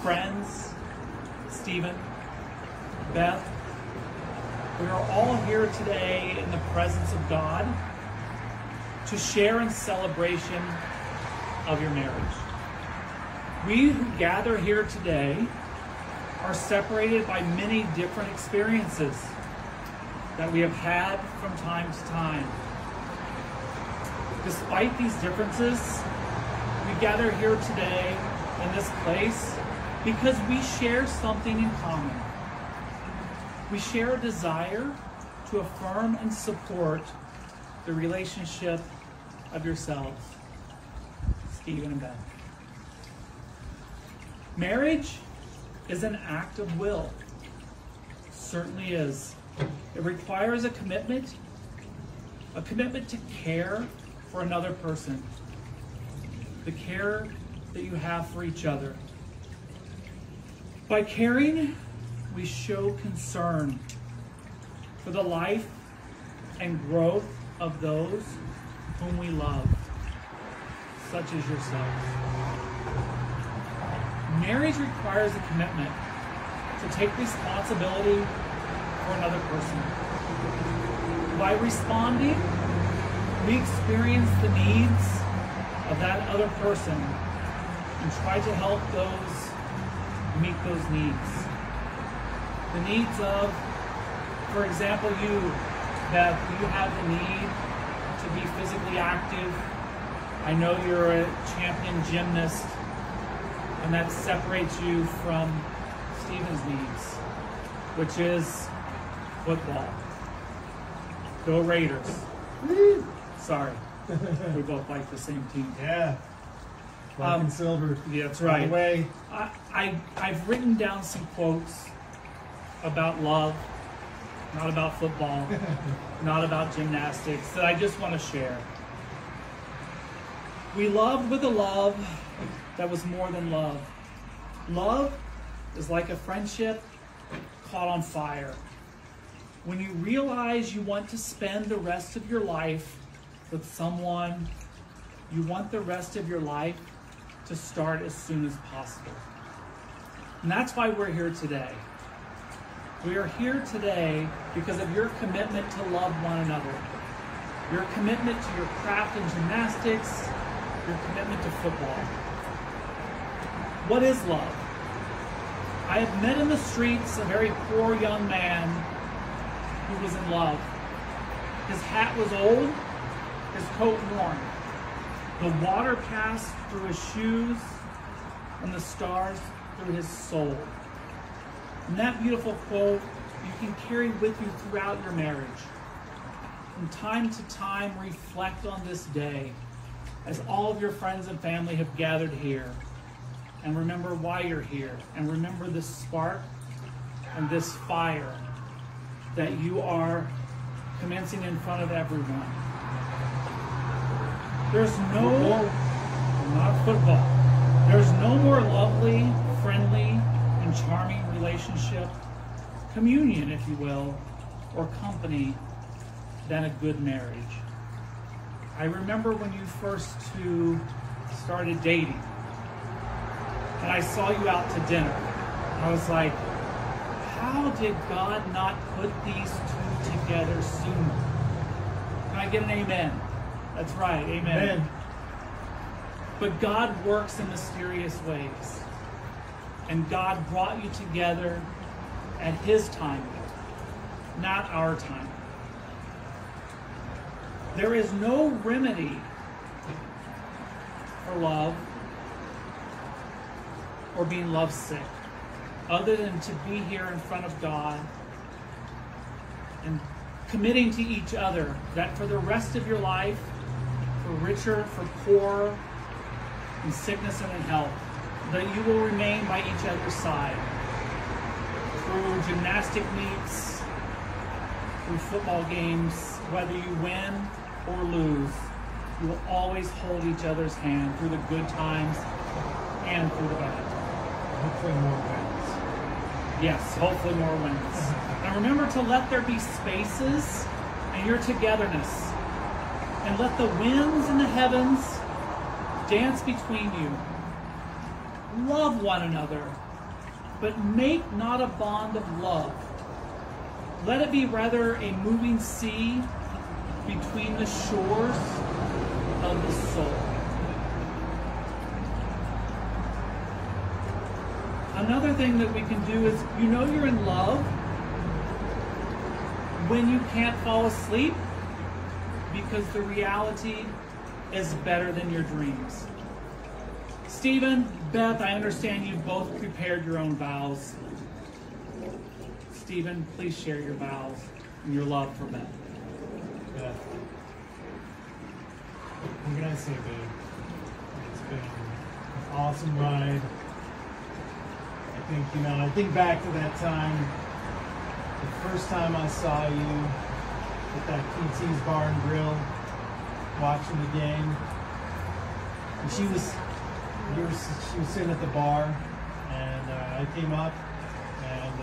friends, Stephen, Beth, we are all here today in the presence of God to share in celebration of your marriage. We who gather here today are separated by many different experiences that we have had from time to time. Despite these differences, we gather here today in this place because we share something in common. We share a desire to affirm and support the relationship of yourselves, Stephen and Beth. Marriage is an act of will. It certainly is. It requires a commitment to care for another person, the care that you have for each other. By caring, we show concern for the life and growth of those whom we love, such as yourselves. Marriage requires a commitment to take responsibility for another person. By responding, we experience the needs of that other person and try to help those meet those needs. The needs of, for example, you, Beth, you have the need to be physically active. I know you're a champion gymnast, and that separates you from Stephen's needs, which is football. Go Raiders. Sorry. We both like the same team. Yeah. Black and silver. Yeah, that's right. By the way. I've written down some quotes about love, not about football, not about gymnastics, that I just want to share. We loved with a love that was more than love. Love is like a friendship caught on fire. When you realize you want to spend the rest of your life with someone, you want the rest of your life to start as soon as possible. And that's why we're here today. We are here today because of your commitment to love one another, your commitment to your craft and gymnastics, your commitment to football. What is love? I have met in the streets a very poor young man who was in love. His hat was old, his coat worn. The water passed through his shoes and the stars through his soul. And that beautiful quote you can carry with you throughout your marriage. From time to time, reflect on this day as all of your friends and family have gathered here. And remember why you're here. And remember this spark and this fire that you are commencing in front of everyone. There's no, not football, there's no more lovely, friendly, and charming relationship, communion, if you will, or company than a good marriage. I remember when you first two started dating, and I saw you out to dinner. I was like, how did God not put these two together sooner? Can I get an amen? That's right, amen. Amen. But God works in mysterious ways. And God brought you together at His timing, not our timing. There is no remedy for love or being lovesick other than to be here in front of God and committing to each other that for the rest of your life, for richer, for poorer, in sickness and in health, that you will remain by each other's side through gymnastic meets, through football games, whether you win or lose. You will always hold each other's hand through the good times and through the bad. Hopefully more wins. Yes, hopefully more wins. And remember to let there be spaces in your togetherness. And let the winds and the heavens dance between you. Love one another But make not a bond of love. Let it be rather a moving sea between the shores of the soul. Another thing that we can do is, you know you're in love when you can't fall asleep because the reality is better than your dreams. Stephen, Beth, I understand you both prepared your own vows. Stephen, please share your vows and your love for Beth. Beth, what can I say, babe? It's been an awesome ride. I think back to that time, the first time I saw you at that PT's Bar and Grill, watching the game. And she was sitting at the bar, and I came up, and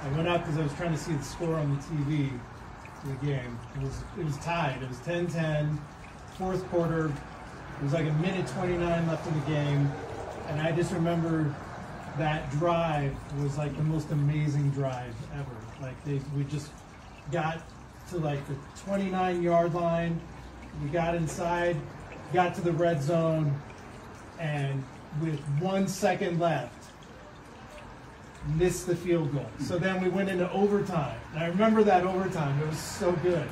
I went up because I was trying to see the score on the TV for the game. It was tied. It was 10-10, fourth quarter. It was like a minute 29 left in the game, and I just remember that drive was like the most amazing drive ever. Like we just got to like the 29-yard line. We got inside, got to the red zone, and with 1 second left, missed the field goal. So then we went into overtime. And I remember that overtime. It was so good.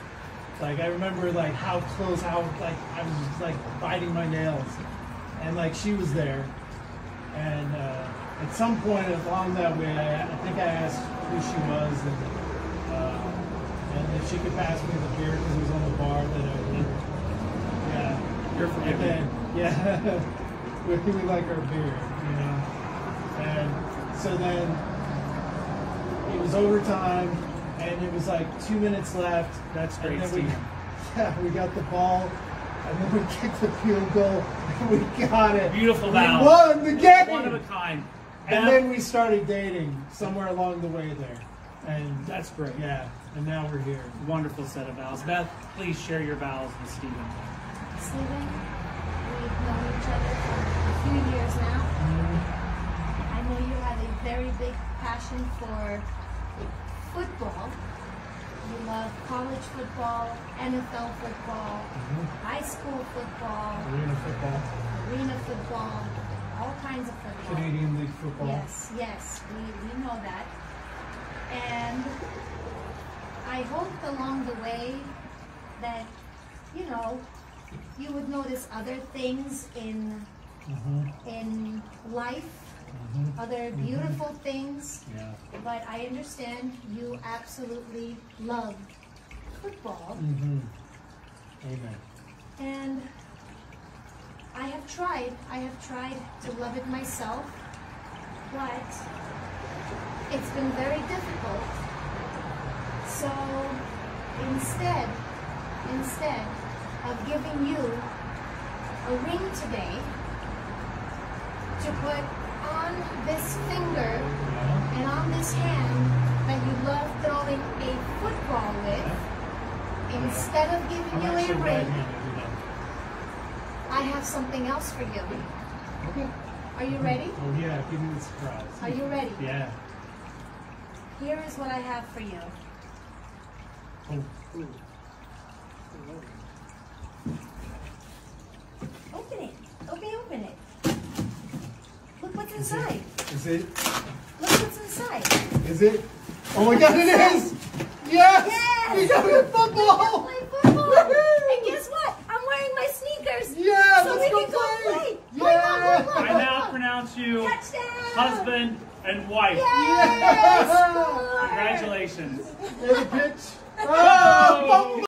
Like I remember like how close, how like I was just like biting my nails, and like she was there, and at some point along that way, I think I asked who she was, and if she could pass me the beer because it was on the bar that I would. Yeah, You're forgiven. and then yeah, we like our beer, you know. And so then it was overtime, and it was like 2 minutes left. That's great, and then Stephen. we got the ball, and then we kicked the field goal, and we got it. Beautiful We vow. won the game. One of a kind. And Beth, then we started dating somewhere along the way there. And that's great. yeah, and now we're here. Wonderful set of vows. Beth, please share your vows with Stephen. Stephen, we've known each other for a few years now. I know you have a very big passion for football. You love college football, NFL football, high school football, arena football, all kinds of football. Canadian League football. Yes, we know that. And I hoped along the way that, you know, you would notice other things in life, other beautiful things. Yeah. But I understand you absolutely love football. Amen. And I have tried to love it myself, but it's been very difficult. So instead of giving you a ring today to put on this finger and on this hand that you love throwing a football with, instead of giving you a ring, I have something else for you. Okay. Are you ready? Oh yeah, give me the surprise. Are you ready? Yeah. Here is what I have for you. Oh. Open it. Open it. Look what's inside. Is it? Look what's inside. Is it? Oh my God, it is! Yes! Yes! We got a football! We play football. And guess what? I'm wearing my sneakers. Yeah, so let's we go can go play. play. Yeah. I now pronounce you Touchdown. husband and wife. Yes! Congratulations. There's a pitch. Oh!